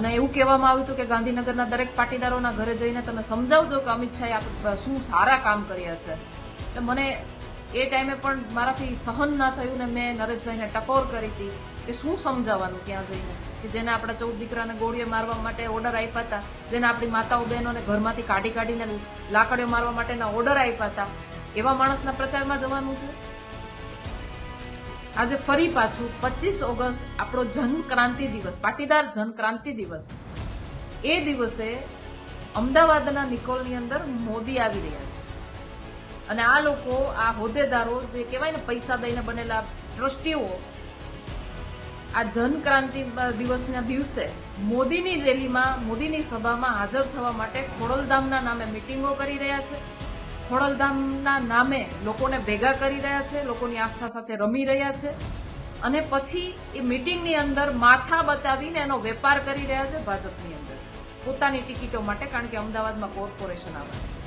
અને એવું કહેવામાં આવ્યું હતું કે ગાંધીનગરના દરેક પાટીદારોના ઘરે જઈને તમે સમજાવજો કે અમિત શાહે શું સારા કામ કર્યા છે. એટલે મને એ ટાઈમે પણ મારાથી સહન ના થયું ને મેં નરેશભાઈને ટકોર કરી હતી કે શું સમજાવવાનું ત્યાં જઈને, કે જેને આપણા 14 દીકરાને ગોળીએ મારવા માટે ઓર્ડર આપ્યા હતા, જેને આપણી માતાઓ બહેનોને ઘરમાંથી કાઢીને લાકડીઓ મારવા માટેના ઓર્ડર આપ્યા હતા, એવા માણસના પ્રચારમાં જવાનું છે. આજે ફરી પાછું 25 ઓગસ્ટ આપણો જનક્રાંતિ દિવસ, પાટીદાર જનક્રાંતિ દિવસ, એ દિવસે અમદાવાદના નિકોલની અંદર મોદી આવી રહ્યા છે. અને આ લોકો, આ હોદ્દેદારો, જે કહેવાય ને પૈસા દઈને બનેલા ટ્રસ્ટીઓ, આ જનક્રાંતિ દિવસના દિવસે મોદીની રેલીમાં, મોદીની સભામાં હાજર થવા માટે ખોડલધામના નામે મિટિંગો કરી રહ્યા છે. ખોડલધામના નામે લોકોને ભેગા કરી રહ્યા છે, લોકોની આસ્થા સાથે રમી રહ્યા છે, અને પછી એ મિટિંગની અંદર માથા બતાવીને એનો વેપાર કરી રહ્યા છે ભાજપની અંદર પોતાની ટિકિટો માટે, કારણ કે અમદાવાદમાં કોર્પોરેશન આવે છે.